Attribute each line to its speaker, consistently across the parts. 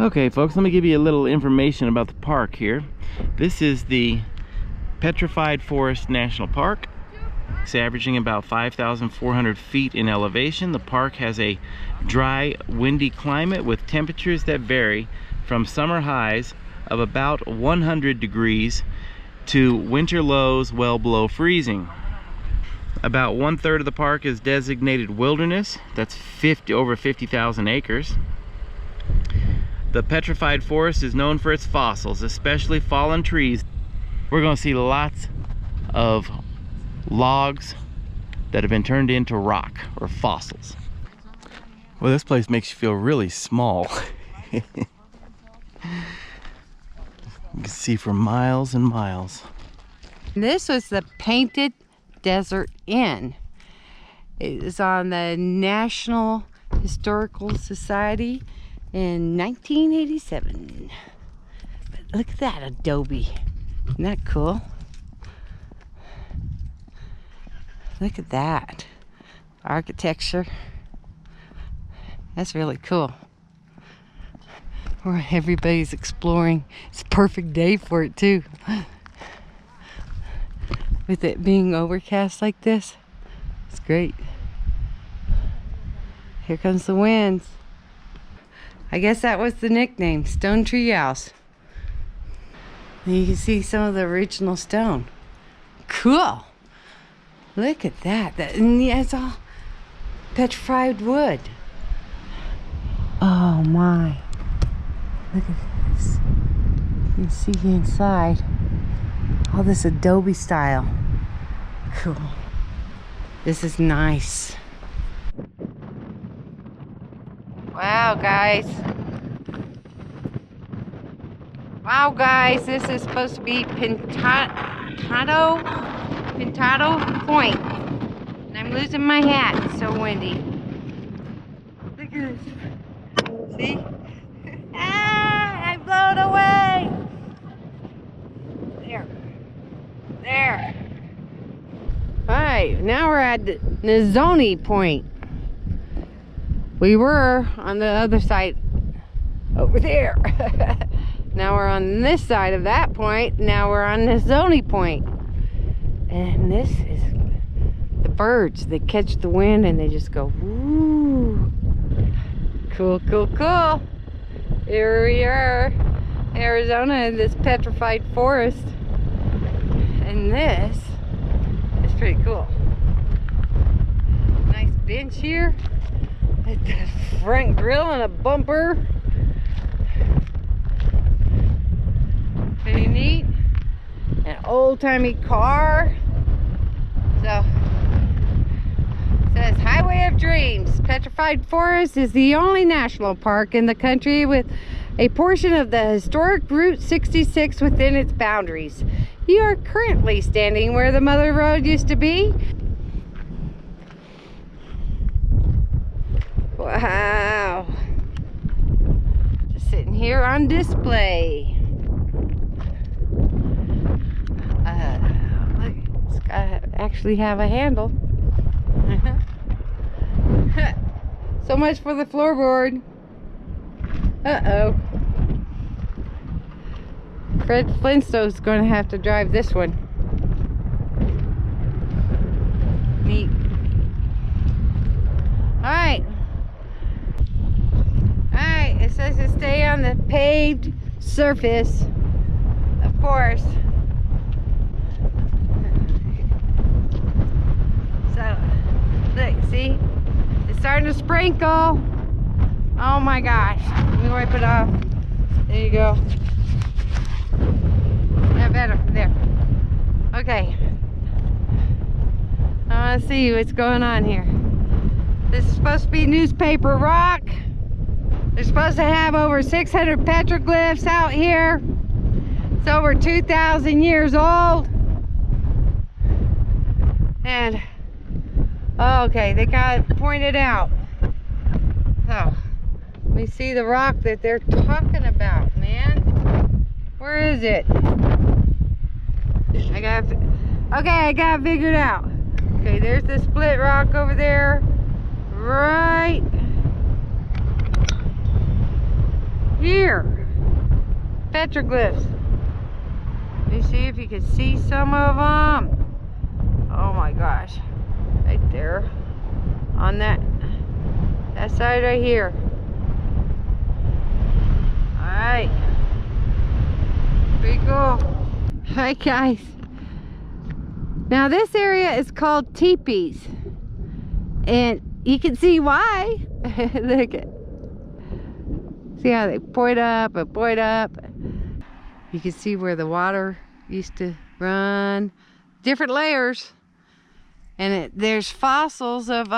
Speaker 1: Okay folks, let me give you a little information about the park here. This is the Petrified Forest National Park. It's averaging about 5,400 feet in elevation. The park has a dry, windy climate with temperatures that vary from summer highs of about 100 degrees to winter lows well below freezing. About 1/3 of the park is designated wilderness. That's over 50,000 acres. The Petrified Forest is known for its fossils, especially fallen trees. We're going to see lots of logs that have been turned into rock or fossils. Well, this place makes you feel really small. You can see for miles and miles.
Speaker 2: This was the Painted Desert Inn. It was on the National Historical Society in 1987. But look at that adobe. Isn't that cool? Look at that architecture. That's really cool. Where everybody's exploring. It's a perfect day for it too. With it being overcast like this, it's great. Here comes the winds. I guess that was the nickname, Stone Tree House. And you can see some of the original stone. Cool. Look at that. And yeah, it's all petrified wood. Oh my. Look at this. You can see inside. All this adobe style. Cool. This is nice. Wow, guys. Wow, guys. This is supposed to be Pintado Point. And I'm losing my hat. It's so windy. Look at this. See? Ah, I'm blown away. There. Alright, now we're at Nizoni Point. We were on the other side over there. Now we're on this side of that point. Now we're on Nizoni Point. And this is the birds that catch the wind and they just go woo. Cool, cool, cool. Here we are, Arizona, in this Petrified Forest. And this is pretty cool. Nice bench here. With the front grill and a bumper. Pretty neat. An old-timey car. So, it says Highway of Dreams. Petrified Forest is the only national park in the country with a portion of the historic Route 66 within its boundaries. You are currently standing where the Mother Road used to be. Wow. Just sitting here on display. Look, it's got to actually have a handle. So much for the floorboard. Uh-oh. Fred Flintstone's going to have to drive this one. Neat. Alright. Alright, it says to stay on the paved surface. Of course. So, look, see? It's starting to sprinkle. Oh my gosh. Let me wipe it off. There you go. Yeah, better. There. Okay. I want to see what's going on here. This is supposed to be newspaper rock. They're supposed to have over 600 petroglyphs out here. It's over 2,000 years old. And, okay, they got it pointed out. So, let me see the rock that they're talking about, man. Where is it? I got it figured out. Okay, there's the split rock over there. Right here. Petroglyphs. Let me see if you can see some of them. Oh my gosh. Right there. On that side right here. Alright. Pretty cool. Hi guys. Now this area is called teepees. And you can see why. Look at. See how they point up and point up. You can see where the water used to run. Different layers. And there's fossils of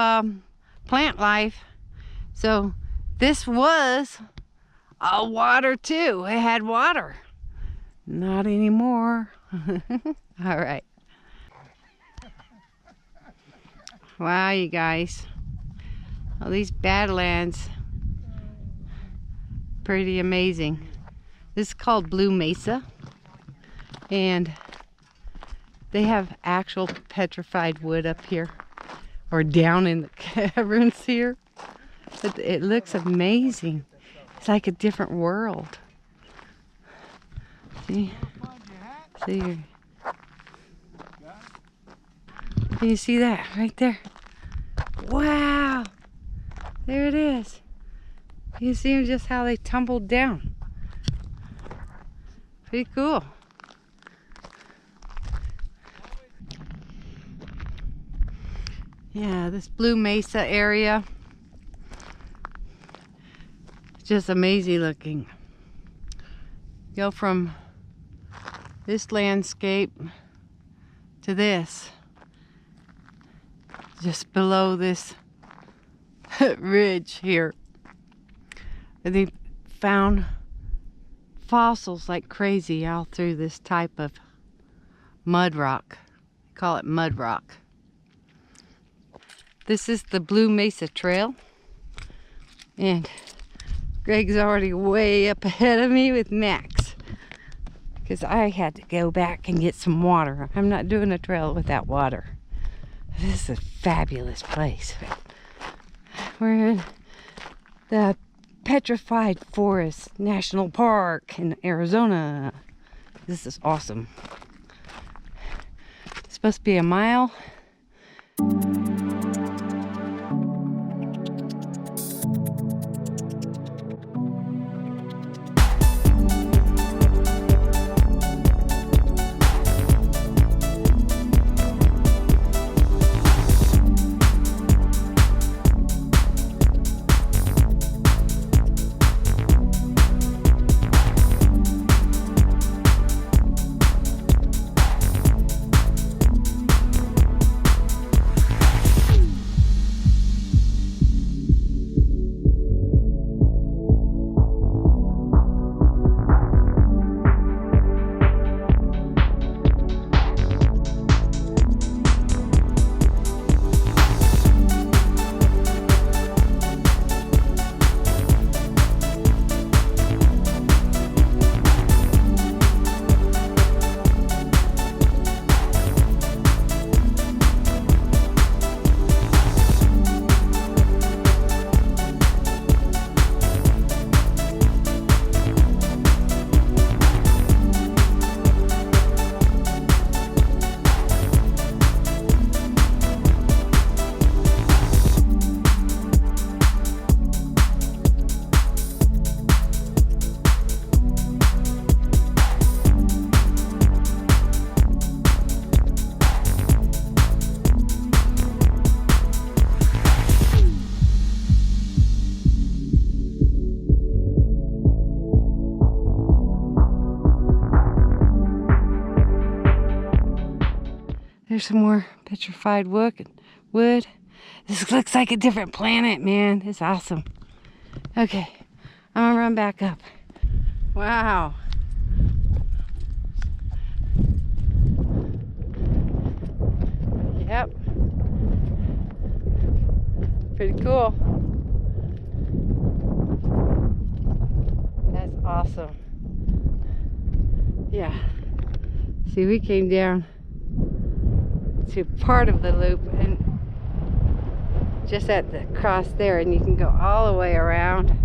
Speaker 2: plant life. So this was a water too. It had water. Not anymore. All right. Wow, you guys. All these badlands. Pretty amazing. This is called Blue Mesa. And they have actual petrified wood up here. Or down in the caverns here. But it looks amazing. It's like a different world. See? See here. Can you see that right there? Wow! There it is. You see just how they tumbled down. Pretty cool. Yeah, this Blue Mesa area. Just amazing looking. Go from this landscape to this. Just below this ridge here. And they found fossils like crazy all through this type of mud rock. They call it mud rock. This is the Blue Mesa Trail. And Greg's already way up ahead of me with Max. Because I had to go back and get some water. I'm not doing a trail without water. This is a fabulous place. We're in the Petrified Forrest National Park in Arizona. This is awesome. It's supposed to be a mile. There's some more petrified wood. This looks like a different planet, man. It's awesome. Okay, I'm gonna run back up. Wow. Yep. Pretty cool. That's awesome. Yeah. See, we came down to part of the loop and just at the cross there, and you can go all the way around.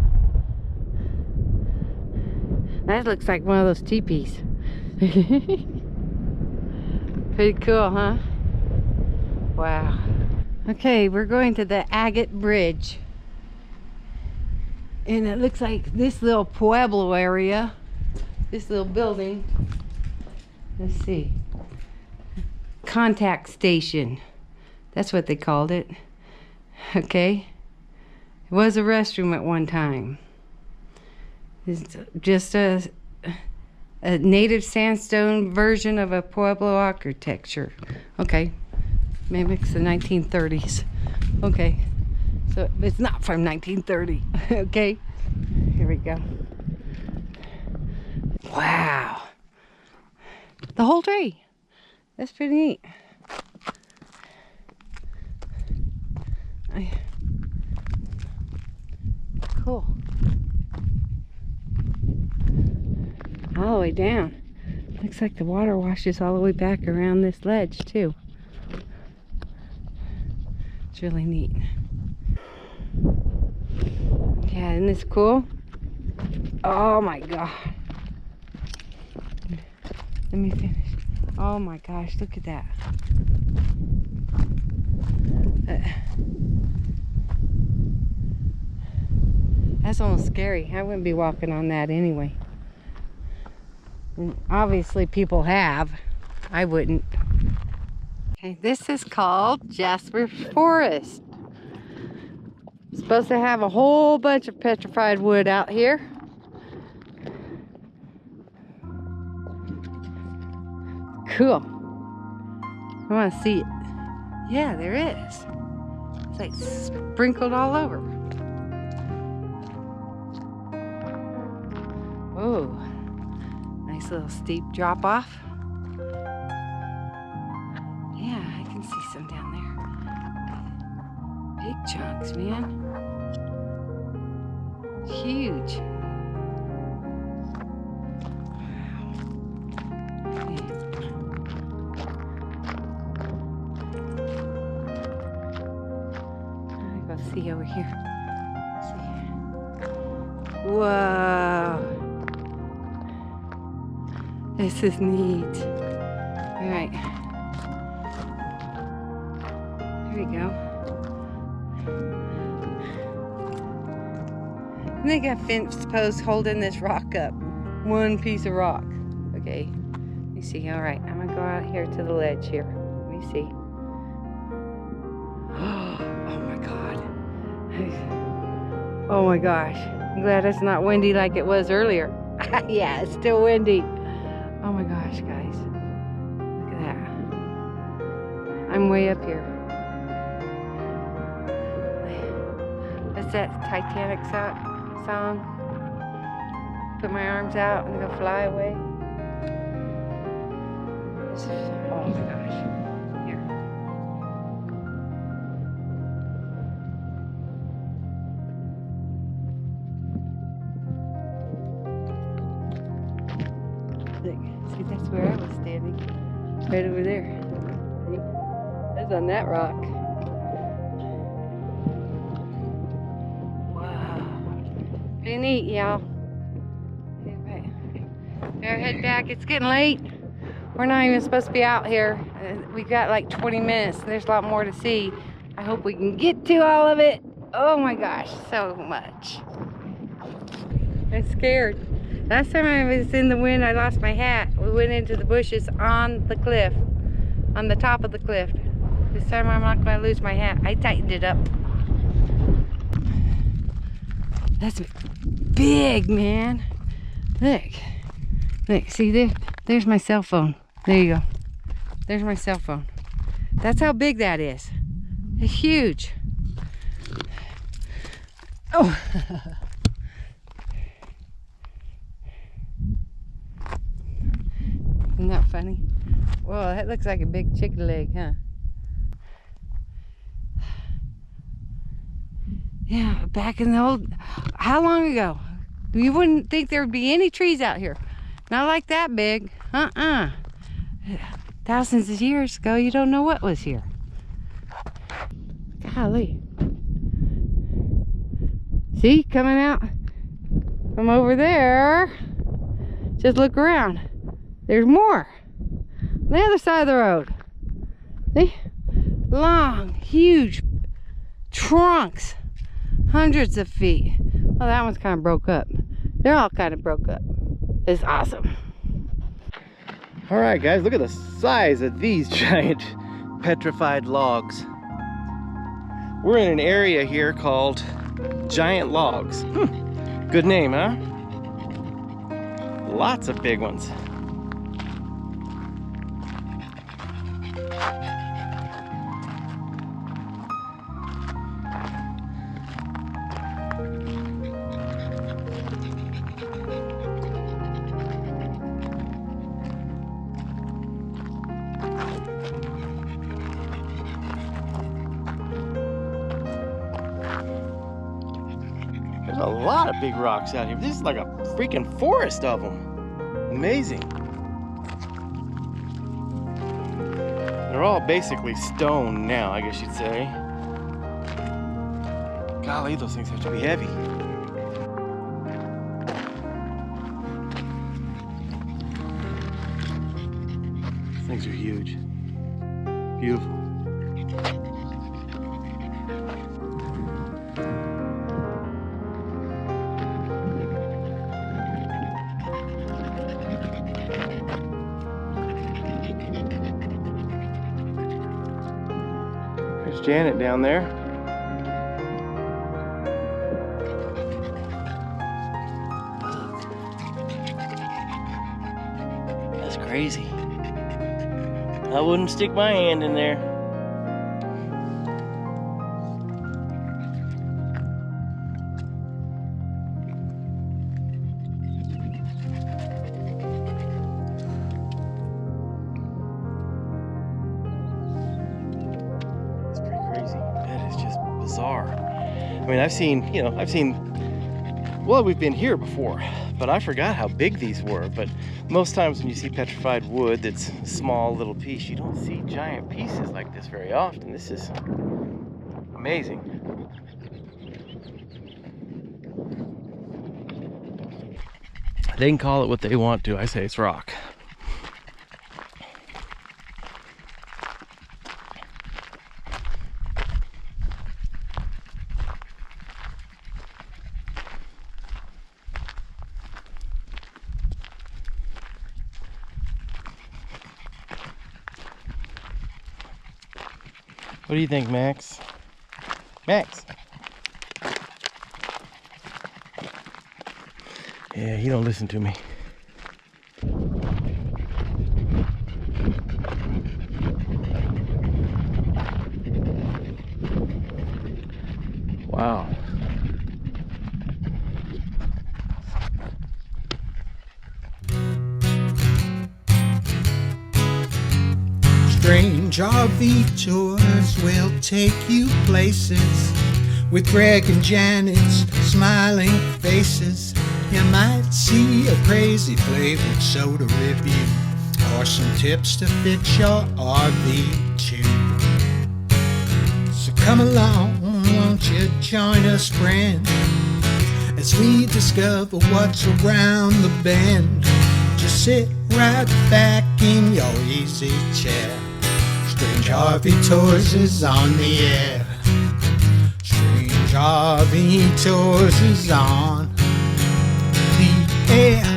Speaker 2: That looks like one of those teepees. Pretty cool, huh? Wow. Okay, we're going to the Agate Bridge. And it looks like this little Pueblo area, this little building. Let's see. Contact station. That's what they called it. Okay. It was a restroom at one time. It's just a native sandstone version of a Pueblo architecture. Okay. Maybe it's the 1930s. Okay. So it's not from 1930. Okay. Here we go. Wow. The whole tree. That's pretty neat. Cool. All the way down. Looks like the water washes all the way back around this ledge too. It's really neat. Yeah, isn't this cool? Oh my god. Let me finish. Oh my gosh, look at that. That's almost scary. I wouldn't be walking on that anyway. And obviously people have. I wouldn't. Okay, this is called Jasper Forest. It's supposed to have a whole bunch of petrified wood out here. Cool. I want to see it. Yeah, there is. It's like sprinkled all over. Whoa. Nice little steep drop off. Yeah, I can see some down there. Big chunks, man. Huge. See over here. See. Whoa. This is neat. All right. There we go. And they got fence posts holding this rock up. One piece of rock. Okay. Let me see. All right. I'm going to go out here to the ledge here. Let me see. Oh my gosh. I'm glad it's not windy like it was earlier. Yeah, it's still windy. Oh my gosh, guys. Look at that. I'm way up here. What's that Titanic song? Put my arms out and go fly away. Oh my gosh. Here. See, that's where I was standing. Right over there. See? That's on that rock. Wow. Pretty neat, y'all. Better head back. It's getting late. We're not even supposed to be out here. We've got like 20 minutes. There's a lot more to see. I hope we can get to all of it. Oh my gosh, so much. I'm scared. Last time I was in the wind, I lost my hat. We went into the bushes on the cliff, on the top of the cliff. This time I'm not going to lose my hat. I tightened it up. That's big, man. Look. Look, see there? There's my cell phone. There you go. There's my cell phone. That's how big that is. It's huge. Oh. Isn't that funny? Whoa, that looks like a big chicken leg, huh? Yeah, back in the old... How long ago? You wouldn't think there would be any trees out here. Not like that big. Thousands of years ago, you don't know what was here. Golly. See, coming out from over there Just look around. There's more. On the other side of the road. See? Long, huge trunks. Hundreds of feet. Oh, that one's kind of broke up. They're all kind of broke up. It's awesome.
Speaker 1: All right, guys, look at the size of these giant petrified logs. We're in an area here called Giant Logs. Good name, huh? Lots of big ones. There's a lot of big rocks out here. This is like a freaking forest of them. Amazing. They're all basically stone now, I guess you'd say. Golly, those things have to be heavy. These things are huge. Beautiful. There's Janet down there. That's crazy. I wouldn't stick my hand in there. Bizarre. I mean, I've seen, well, we've been here before, but I forgot how big these were. But most times when you see petrified wood that's a small little piece, you don't see giant pieces like this very often. This is amazing. They can call it what they want to. I say it's rock. What do you think, Max? Max! Yeah, he don't listen to me. Wow.
Speaker 3: Strange RV tours will take you places with Greg and Janet's smiling faces. You might see a crazy flavored soda review or some tips to fit your RV too. So come along, won't you join us, friend, as we discover what's around the bend. Just sit right back in your easy chair. Strange RV Tours is on the air. Strange RV Tours is on the air.